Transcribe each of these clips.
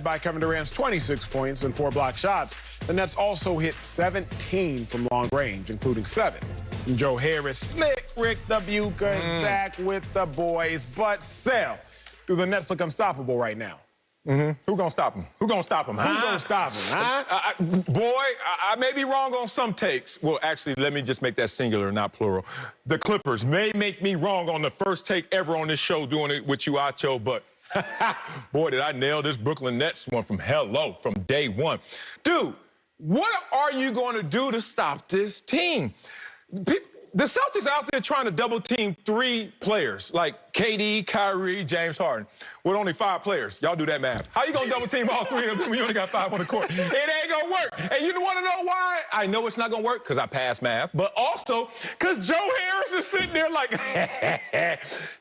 by Kevin Durant's 26 points and 4 block shots. The Nets also hit 17 from long range, including 7 from Joe Harris. Slick Rick the Buka is back with the boys, but Sel, do the Nets look unstoppable right now? Who gonna stop him? Who gonna stop him? Who gonna stop him, huh? I may be wrong on some takes. Well, actually, let me just make that singular, not plural. The Clippers may make me wrong on the first take ever on this show doing it with you, Acho, but boy, did I nail this Brooklyn Nets one from day one. Dude, what are you going to do to stop this team? The Celtics are out there trying to double-team 3 players, like KD, Kyrie, James Harden, with only 5 players. Y'all do that math. How you going to double-team all 3 of them when you only got 5 on the court? It ain't going to work. And you want to know why? I know it's not going to work because I passed math, but also because Joe Harris is sitting there like,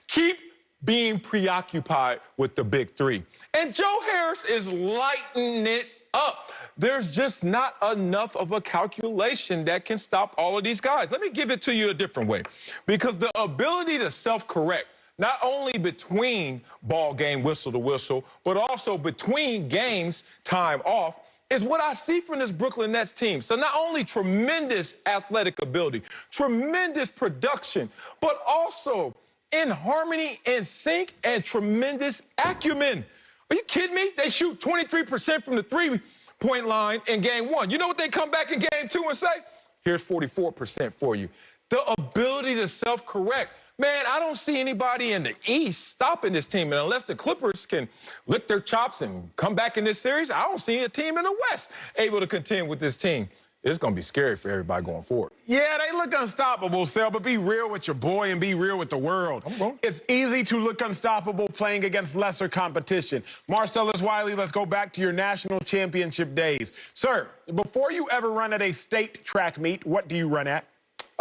keep being preoccupied with the big 3. And Joe Harris is lighting it up. There's just not enough of a calculation that can stop all of these guys. Let me give it to you a different way. Because the ability to self-correct, not only between ball game, whistle to whistle, but also between games, time off, is what I see from this Brooklyn Nets team. So not only tremendous athletic ability, tremendous production, but also in harmony and sync and tremendous acumen. Are you kidding me? They shoot 23% from the 3-point line in game 1. You know what they come back in game 2 and say? Here's 44% for you. The ability to self-correct. Man, I don't see anybody in the East stopping this team. And unless the Clippers can lick their chops and come back in this series, I don't see a team in the West able to contend with this team. It's going to be scary for everybody going forward. Yeah, they look unstoppable, Sel, but be real with your boy and be real with the world. It's easy to look unstoppable playing against lesser competition. Marcellus Wiley, let's go back to your national championship days. Sir, before you ever run at a state track meet, what do you run at?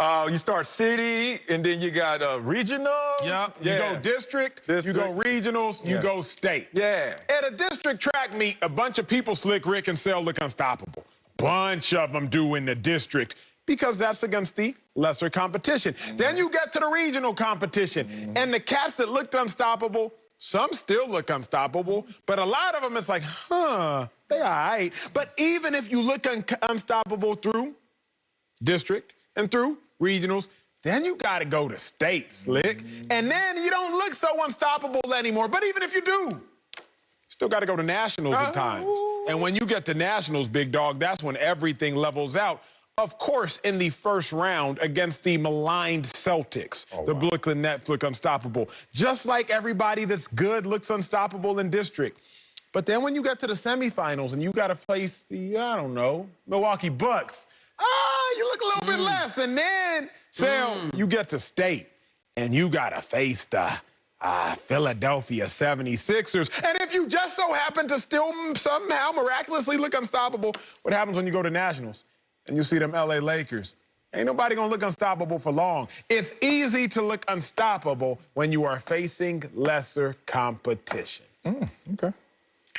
You start city, and then you got regionals. Yep. You go district, you go regionals, you go state. Yeah. At a district track meet, a bunch of people, Slick Rick and Sel, look unstoppable. Bunch of them do in the district because that's against the lesser competition. Then you get to the regional competition, and the cats that looked unstoppable, some still look unstoppable, but a lot of them, it's like, they all right. But even if you look unstoppable through district and through regionals, then you got to go to state, Slick. And then you don't look so unstoppable anymore. But even if you do, still got to go to nationals at times. And when you get to nationals, big dog, that's when everything levels out. Of course, in the first round against the maligned Celtics, the Brooklyn Nets look unstoppable. Just like everybody that's good looks unstoppable in district. But then when you get to the semifinals and you got to face the, I don't know, Milwaukee Bucks, you look a little bit less. And then, Sel, you get to state and you got to face the Philadelphia 76ers. And if you just so happen to still somehow miraculously look unstoppable, what happens when you go to nationals and you see them LA Lakers? Ain't nobody gonna look unstoppable for long. It's easy to look unstoppable when you are facing lesser competition. Okay.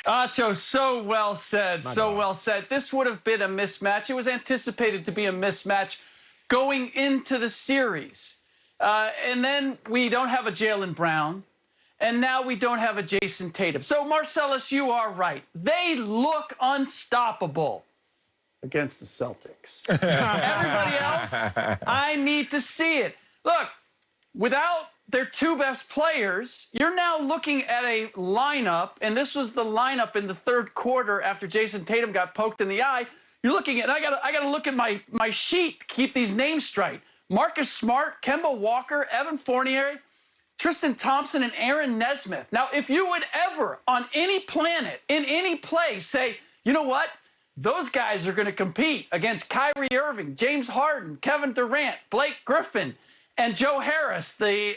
Acho, so well said, well said. This would have been a mismatch. It was anticipated to be a mismatch going into the series. And then we don't have a Jaylen Brown, and now we don't have a Jason Tatum. So, Marcellus, you are right. They look unstoppable against the Celtics. Everybody else, I need to see it. Look, without their 2 best players, you're now looking at a lineup, and this was the lineup in the 3rd quarter after Jason Tatum got poked in the eye. You're looking at, I gotta look at my sheet to keep these names straight. Marcus Smart, Kemba Walker, Evan Fournier, Tristan Thompson, and Aaron Nesmith. Now, if you would ever, on any planet, in any place, say, you know what? Those guys are going to compete against Kyrie Irving, James Harden, Kevin Durant, Blake Griffin, and Joe Harris, the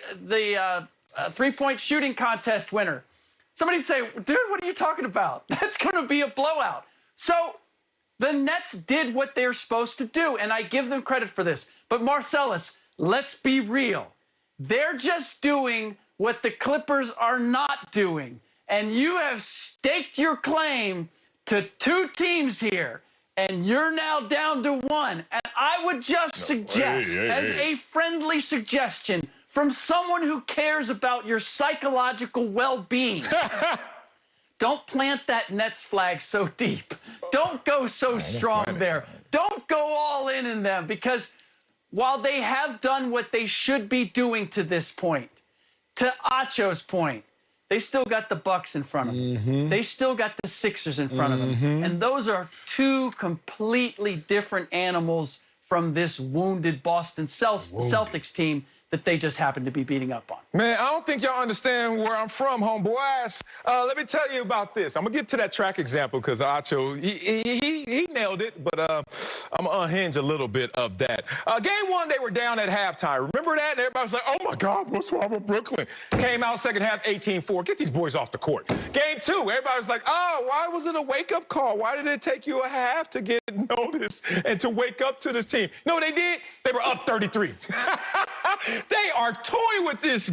3-point shooting contest winner. Somebody'd say, dude, what are you talking about? That's going to be a blowout. So the Nets did what they're supposed to do, and I give them credit for this. But Marcellus, let's be real. They're just doing what the Clippers are not doing. And you have staked your claim to 2 teams here, and you're now down to 1. And I would just suggest, as a friendly suggestion from someone who cares about your psychological well-being, don't plant that Nets flag so deep. Don't go so strong there. Don't go all in them, because while they have done what they should be doing to this point, to Acho's point, they still got the Bucks in front of them. They still got the Sixers in front of them. And those are two completely different animals from this wounded Boston Celtics team that they just happened to be beating up on. Man, I don't think y'all understand where I'm from, homeboys. Let me tell you about this. I'm going to get to that track example because Acho, he nailed it, but I'm going to unhinge a little bit of that. Game one, they were down at halftime. Remember that? And everybody was like, oh, my God, what's wrong with Brooklyn? Came out second half, 18-4. Get these boys off the court. Game two, everybody was like, oh, why was it a wake-up call? Why did it take you a half to get noticed and to wake up to this team? You know what they did? They were up 33. They are toying with this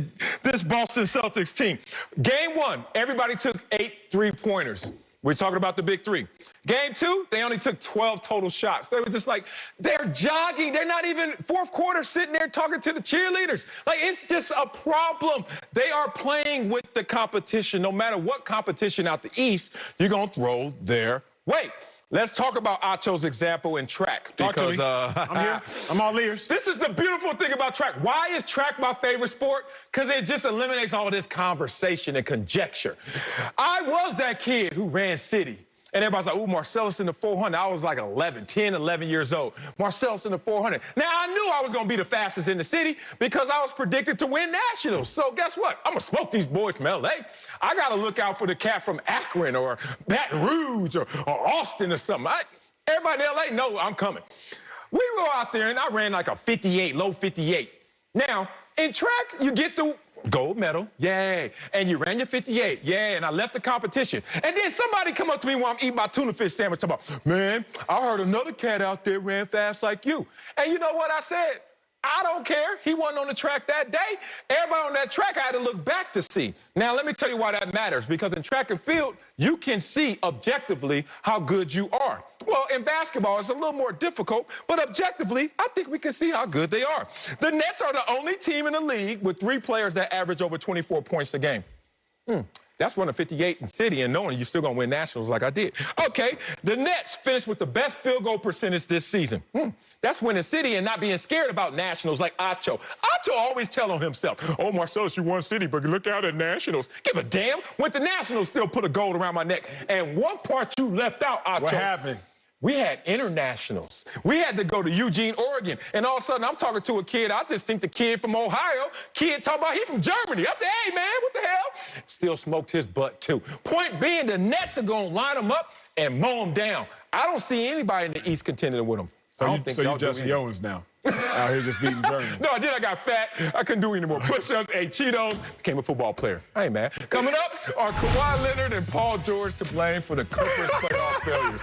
Boston Celtics team. Game one, everybody took 8 3-pointers. We're talking about the big three. Game two, they only took 12 total shots. They were just like, they're jogging. They're not even fourth quarter sitting there talking to the cheerleaders. Like, it's just a problem. They are playing with the competition. No matter what competition out the East, you're going to throw their weight. Let's talk about Acho's example in track. Because I'm here. I'm all ears. This is the beautiful thing about track. Why is track my favorite sport? Because it just eliminates all this conversation and conjecture. I was that kid who ran city. And everybody's like, ooh, Marcellus in the 400. I was like 10, 11 years old. Marcellus in the 400. Now, I knew I was going to be the fastest in the city because I was predicted to win nationals. So guess what? I'm going to smoke these boys from L.A. I got to look out for the cat from Akron or Baton Rouge or Austin or something. Everybody in L.A. know I'm coming. We go out there, and I ran like a 58, low 58. Now, in track, you get the gold medal, yay. And you ran your 58, yay. And I left the competition. And then somebody come up to me while I'm eating my tuna fish sandwich talking about, man, I heard another cat out there ran fast like you. And you know what I said? I don't care. He wasn't on the track that day. Everybody on that track I had to look back to see. Now, let me tell you why that matters. Because in track and field, you can see objectively how good you are. Well, in basketball, it's a little more difficult, but objectively, I think we can see how good they are. The Nets are the only team in the league with 3 players that average over 24 points a game. That's running 58 in city and knowing you're still going to win nationals like I did. Okay, the Nets finished with the best field goal percentage this season. That's winning city and not being scared about nationals like Acho. Acho always tell on himself, oh, Marcellus, you won city, but look out at nationals. Give a damn. Went to nationals, still put a gold around my neck. And one part you left out, Acho. What happened? We had internationals. We had to go to Eugene, Oregon. And all of a sudden, I'm talking to a kid. I just think the kid from Ohio. Kid talking about he from Germany. I said, hey, man, what the hell? Still smoked his butt, too. Point being, the Nets are going to line them up and mow them down. I don't see anybody in the East contending with them. So you Jesse Owens now. Out here just beating Germans. No, I did. I got fat. I couldn't do any more push-ups, ate Cheetos, became a football player. Hey, man. Coming up are Kawhi Leonard and Paul George to blame for the Clippers' playoff failures.